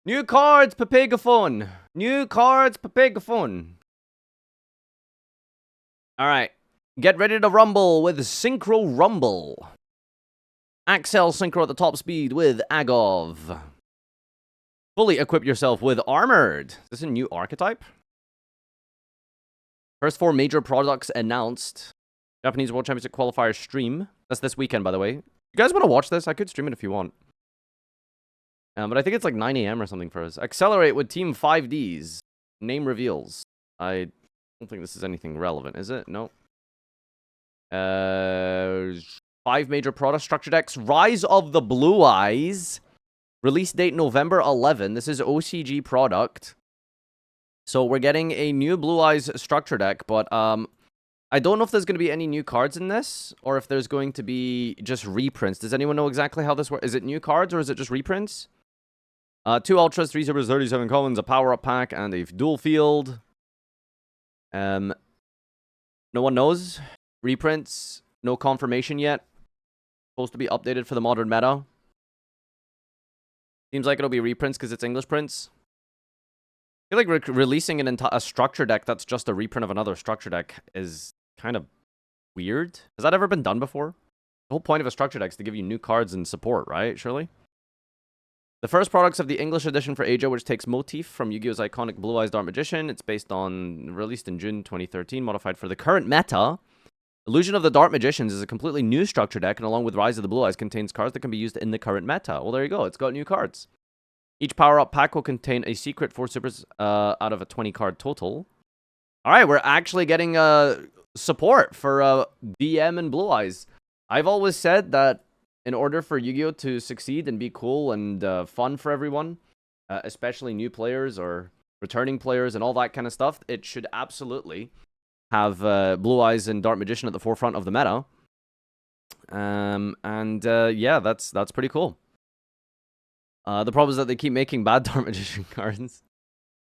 New cards, Papegaphone. New cards, Papegaphone. Alright. Get ready to rumble with Synchro Rumble. Axel Synchro at the top speed with Agov. Fully equip yourself with Armored. Is this a new archetype? First 4 major products announced. Japanese World Championship Qualifier stream. That's this weekend, by the way. You guys want to watch this? I could stream it if you want. But I think it's like 9 AM or something for us. Accelerate with Team 5Ds. Name reveals. I don't think this is anything relevant, is it? No. 5 major product structure decks. Rise of the Blue Eyes. Release date November 11. This is OCG product. So we're getting a new Blue Eyes structure deck, but I don't know if there's going to be any new cards in this, or if there's going to be just reprints. Does anyone know exactly how this works? Is it new cards, or is it just reprints? 2 Ultras, 3 Supers, 37 Commons, a power-up pack, and a dual field. No one knows. Reprints. No confirmation yet. Supposed to be updated for the modern meta. Seems like it'll be reprints because it's English prints. I feel like releasing a structure deck that's just a reprint of another structure deck is kind of weird. Has that ever been done before? The whole point of a structure deck is to give you new cards and support, right? Surely? The first products of the English edition for Asia, which takes motif from Yu-Gi-Oh's iconic Blue Eyes Dark Magician. It's released in June 2013, modified for the current meta. Illusion of the Dark Magicians is a completely new structure deck, and along with Rise of the Blue Eyes, contains cards that can be used in the current meta. Well, there you go. It's got new cards. Each power-up pack will contain a secret 4 supers out of a 20-card total. All right, we're actually getting support for DM and Blue Eyes. I've always said that in order for Yu-Gi-Oh! To succeed and be cool and fun for everyone, especially new players or returning players and all that kind of stuff, it should absolutely have Blue Eyes and Dark Magician at the forefront of the meta. Yeah, that's pretty cool. The problem is that they keep making bad Dark Magician cards.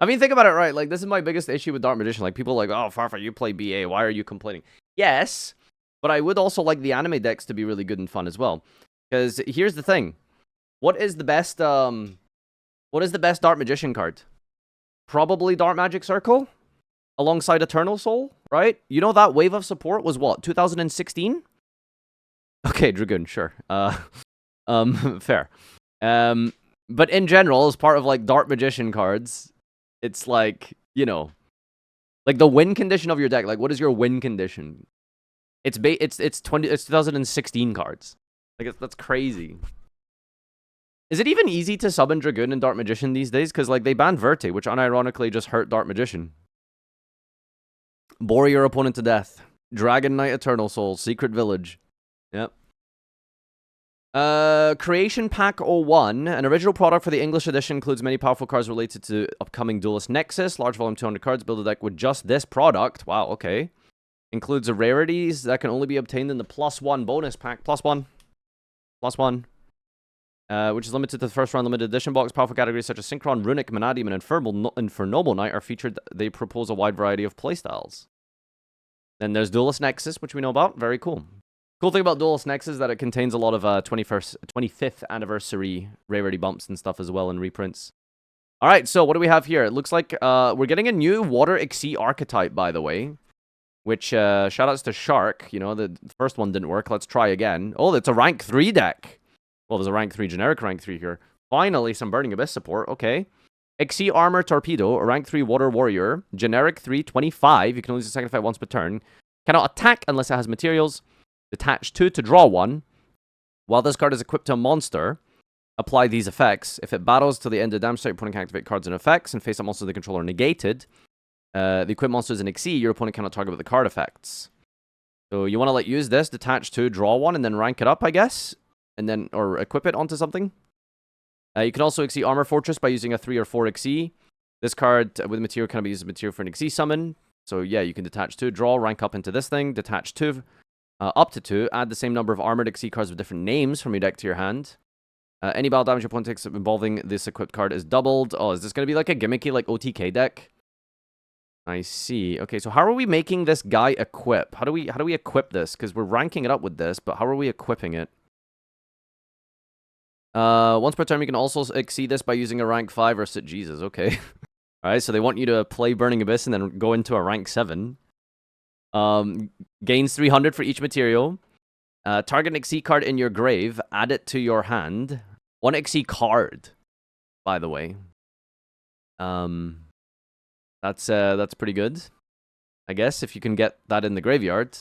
I mean, think about it, right? Like, this is my biggest issue with Dark Magician. Like, people are like, oh, Farfa, you play BA. Why are you complaining? Yes, but I would also like the anime decks to be really good and fun as well. Because here's the thing. What is the best Dark Magician card? Probably Dark Magic Circle? Alongside Eternal Soul, right? You know that wave of support was what, 2016? Okay, Dragoon, sure. Fair. But in general, as part of like Dark Magician cards, it's like, you know, like the win condition of your deck. Like, what is your win condition? It's 2016 cards. Like, that's crazy. Is it even easy to summon Dragoon and Dark Magician these days? Because like they banned Verte, which unironically just hurt Dark Magician. Bore your opponent to death. Dragon Knight Eternal Soul. Secret Village. Yep. Creation Pack 01. An original product for the English edition includes many powerful cards related to upcoming Duelist Nexus. Large volume 200 cards. Build a deck with just this product. Wow, okay. Includes the rarities that can only be obtained in the +1 bonus pack. +1. +1. Which is limited to the first round limited edition box. Powerful categories such as Synchron, Runic, Manadium, and Infernoble Knight are featured. They propose a wide variety of playstyles. Then there's Duelist Nexus, which we know about. Very cool. Cool thing about Duelist Nexus is that it contains a lot of 25th anniversary rarity bumps and stuff as well in reprints. All right, so what do we have here? It looks like we're getting a new Water Xyz archetype, by the way. Which, shoutouts to Shark. You know, the first one didn't work. Let's try again. Oh, it's a rank 3 deck. Well, there's a rank 3, generic rank 3 here. Finally, some Burning Abyss support. Okay. Xyz Armor Torpedo, a rank 3 Water Warrior. Generic 3, 25. You can only use the second effect once per turn. Cannot attack unless it has materials. Detach 2 to draw 1. While this card is equipped to a monster, apply these effects. If it battles till the end of the damage state, your opponent can activate cards and effects, and face-up monsters the controller are negated. The equipped monster is an Xyz, your opponent cannot target with the card effects. So you want to use this, detach 2, draw 1, and then rank it up, I guess? And then, or equip it onto something. You can also Xyz Armor Fortress by using a 3 or 4 Xyz. This card with material can be used as material for an Xyz summon. So yeah, you can detach 2, draw, rank up into this thing, detach 2, up to 2, add the same number of armored Xyz cards with different names from your deck to your hand. Any battle damage your opponent takes involving this equipped card is doubled. Oh, is this going to be like a gimmicky like OTK deck? I see. Okay, so how are we making this guy equip? How do we equip this? Because we're ranking it up with this, but how are we equipping it? Once per turn, you can also exceed this by using a rank 5 or 6. Jesus, okay. Alright, so they want you to play Burning Abyss and then go into a rank 7. Gains 300 for each material. Target an Exceed card in your grave. Add it to your hand. One Exceed card, by the way. That's pretty good, I guess, if you can get that in the graveyard.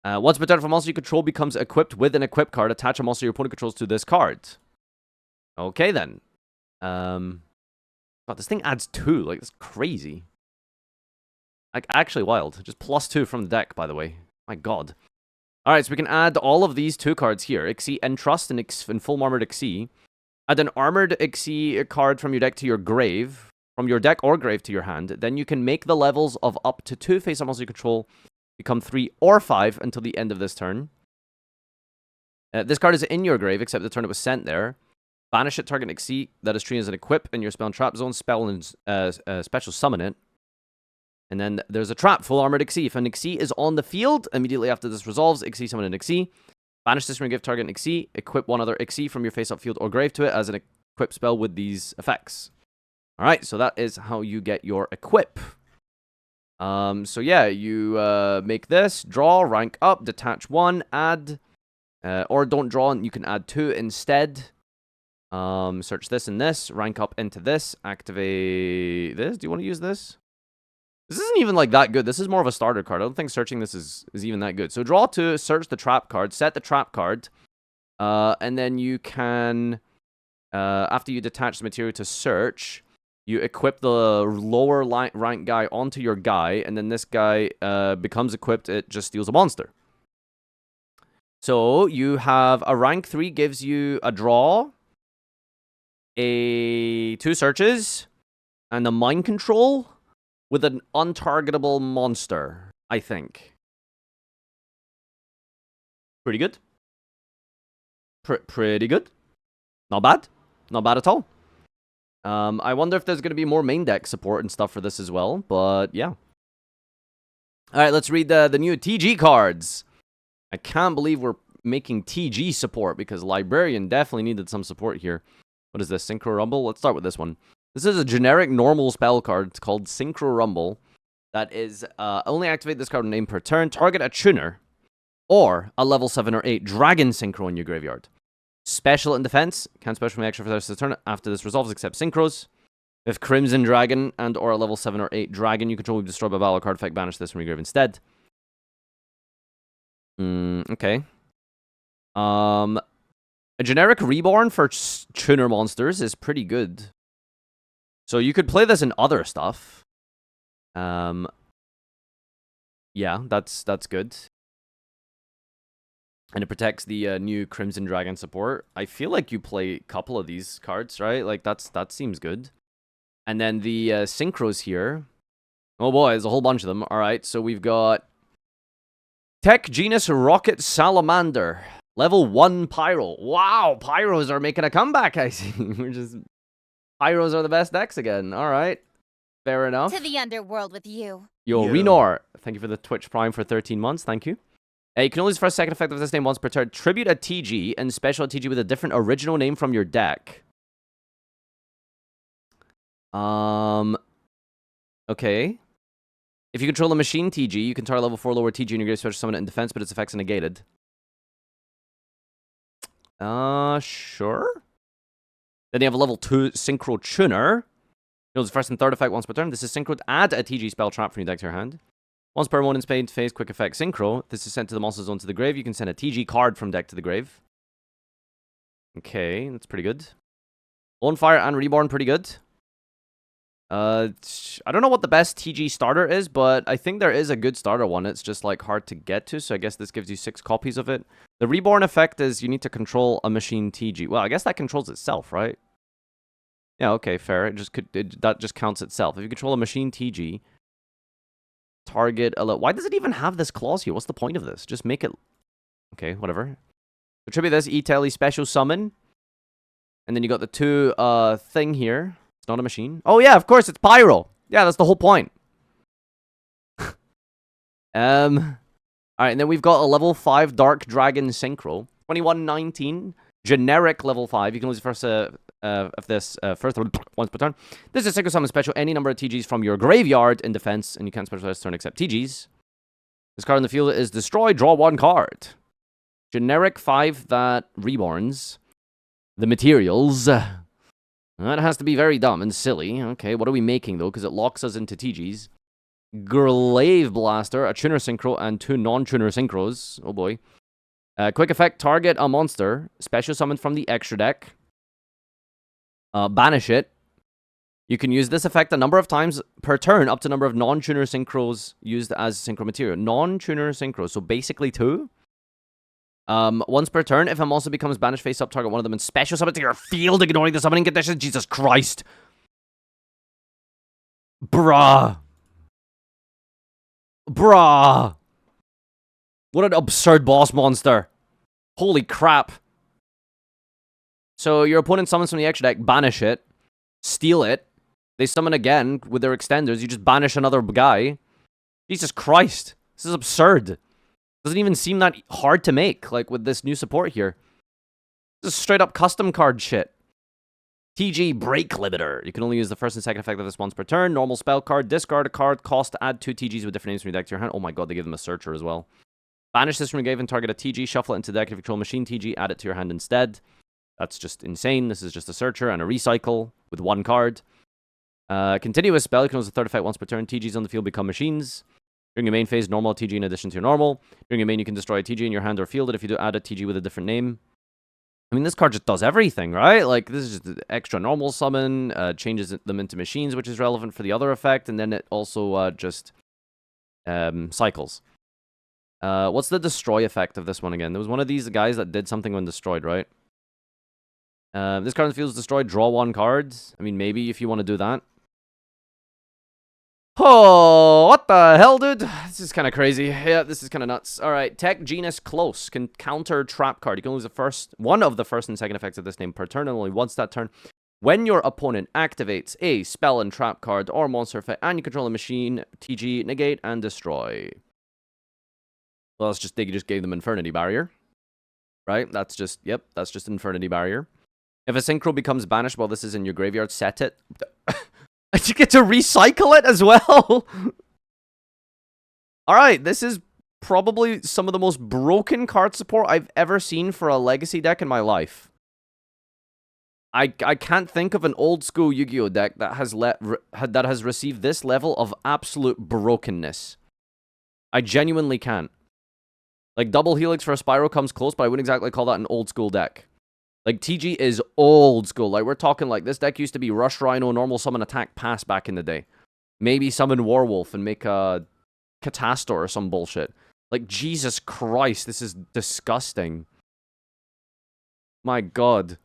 Once per turn, if a monster you control becomes equipped with an equip card, attach a monster your opponent controls to this card. Okay, then. God, this thing adds 2. Like, that's crazy. Like, actually wild. Just +2 from the deck, by the way. My god. Alright, so we can add all of these 2 cards here. Exceed Entrust and Full Armored Exceed. Add an Armored Exceed card from your deck to your grave. From your deck or grave to your hand. Then you can make the levels of up to 2 face-up monsters you control become 3 or 5 until the end of this turn. This card is in your grave, except the turn it was sent there. Banish it, target an Exceed that is treated as an equip in your spell and trap zone. Spell and special summon it. And then there's a trap, Full Armored Exceed. If an Exceed is on the field, immediately after this resolves, Exceed summon an Exceed. Banish this from your grave, target an Exceed. Equip one other Exceed from your face-up field or grave to it as an equip spell with these effects. Alright, so that is how you get your equip. So yeah, you make this, draw, rank up, detach 1, add, or don't draw, and you can add 2 instead. Search this and this, rank up into this, activate this. Do you want to use this? This isn't even like that good. This is more of a starter card. I don't think searching this is even that good. So draw 2, search the trap card, set the trap card, and then you can, after you detach the material to search, you equip the lower rank guy onto your guy, and then this guy becomes equipped. It just steals a monster. So you have a rank 3 gives you a draw, 2 searches, and a mind control with an untargetable monster, I think. Pretty good. Pretty good. Not bad. Not bad at all. I wonder if there's going to be more main deck support and stuff for this as well, but yeah. Alright, let's read the new TG cards. I can't believe we're making TG support, because Librarian definitely needed some support here. What is this? Synchro Rumble? Let's start with this one. This is a generic normal spell card. It's called Synchro Rumble. That is, only activate this card name per turn. Target a tuner, or a level 7 or 8 Dragon Synchro in your graveyard. Special in defense. Can't special action for the rest of the turn. After this resolves, except synchros. If Crimson Dragon and or a level 7 or 8 Dragon you control will be destroyed by battle card effect, banish this from your grave instead. Okay. A generic Reborn for tuner monsters is pretty good. So you could play this in other stuff. Yeah, that's good. And it protects the new Crimson Dragon support. I feel like you play a couple of these cards, right? Like, that seems good. And then the synchros here. Oh boy, there's a whole bunch of them. Alright, so we've got Tech Genus Rocket Salamander. Level 1 Pyro. Wow, Pyros are making a comeback, I see. We're just... Pyros are the best decks again. Alright. Fair enough. To the underworld with you. Yo, Renor. Thank you for the Twitch Prime for 13 months. Thank you. You can only use the first second effect of this name once per turn. Tribute a TG and special a TG with a different original name from your deck. Okay. If you control a machine TG, you can target level 4 lower TG in your grave, special summon it in defense, but its effects are negated. Sure. Then you have a level 2 Synchro Tuner. You know, the first and third effect once per turn. This is Synchro. Add a TG spell trap from your deck to your hand. Once per one in Spade phase, quick effect Synchro. This is sent to the monster zone to the grave. You can send a TG card from deck to the grave. Okay, that's pretty good. On Fire and Reborn, pretty good. I don't know what the best TG starter is, but I think there is a good starter one. It's just like hard to get to, so I guess this gives you 6 copies of it. The Reborn effect is you need to control a machine TG. Well, I guess that controls itself, right? Yeah, okay, fair. That just counts itself. If you control a machine TG, target a... Why does it even have this clause here? What's the point of this? Just make it... Okay, whatever. Attribute this E-Tele special summon. And then you got the 2 thing here. It's not a machine. Oh yeah, of course, it's Pyro. Yeah, that's the whole point. Alright, and then we've got a level 5 Dark Dragon Synchro. 2119. Generic level 5. You can lose first of this first once per turn. This is a synchro summon special. Any number of TGs from your graveyard in defense, and you can't special this turn except TGs. This card in the field is destroy, draw 1 card. Generic 5 that reborns the materials. That has to be very dumb and silly. Okay, what are we making though? Because it locks us into TGs. Glaive Blaster, a tuner synchro, and 2 non-tuner synchros. Oh boy. Quick effect, target a monster. Special summon from the extra deck. Banish it. You can use this effect a number of times per turn, up to number of non-tuner synchros used as synchro material. Non-tuner synchros, so basically 2. Once per turn, if a monster becomes banished face up, target one of them and special summon to your field, ignoring the summoning condition. Jesus Christ. Bruh. Bruh. What an absurd boss monster. Holy crap. So your opponent summons from the extra deck, banish it, steal it. They summon again with their extenders. You just banish another guy. Jesus Christ. This is absurd. Doesn't even seem that hard to make, like, with this new support here. This is straight up custom card shit. TG Break Limiter. You can only use the first and second effect of this once per turn. Normal spell card. Discard a card. Cost to add 2 TGs with different names from your deck to your hand. Oh my god, they gave them a searcher as well. Banish this from your grave and target a TG. Shuffle it into the deck. If you control machine TG, add it to your hand instead. That's just insane. This is just a searcher and a recycle with 1 card. Continuous spell. You can use the third effect once per turn. TGs on the field become machines. During your main phase, normal TG in addition to your normal. During your main, you can destroy a TG in your hand or field it if you do add a TG with a different name. I mean, this card just does everything, right? Like, this is just an extra normal summon, changes them into machines, which is relevant for the other effect, and then it also just cycles. What's the destroy effect of this one again? There was one of these guys that did something when destroyed, right? This card in the field is destroyed, draw 1 card. I mean, maybe if you want to do that. Oh, what the hell, dude? This is kind of crazy. Yeah, this is kind of nuts. All right, Tech Genus Close can counter trap card. You can lose one of the first and second effects of this name per turn, and only once that turn. When your opponent activates a spell and trap card or monster effect, and you control a machine, TG, negate, and destroy. Well, it's just they just gave them Infernity Barrier, right? That's just that's just Infernity Barrier. If a synchro becomes banished while this is in your graveyard, set it. You get to recycle it as well. Alright, this is probably some of the most broken card support I've ever seen for a legacy deck in my life. I can't think of an old school Yu-Gi-Oh deck that has received this level of absolute brokenness. I genuinely can't. Like, Double Helix for a Spyro comes close, but I wouldn't exactly call that an old school deck. Like, TG is old school. Like, we're talking like this deck used to be Rush Rhino, normal summon, attack, pass back in the day. Maybe summon Warwolf and make a Catastor or some bullshit. Like, Jesus Christ, this is disgusting. My god.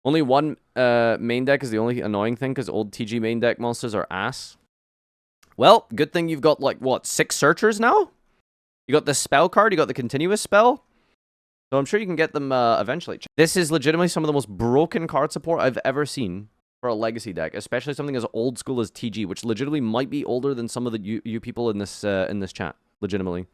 Only one main deck is the only annoying thing, because old TG main deck monsters are ass. Well, good thing you've got, like, what, 6 searchers now? You got the spell card, you got the continuous spell. So I'm sure you can get them eventually. This is legitimately some of the most broken card support I've ever seen for a legacy deck, especially something as old school as TG, which legitimately might be older than some of the you people in this chat. Legitimately.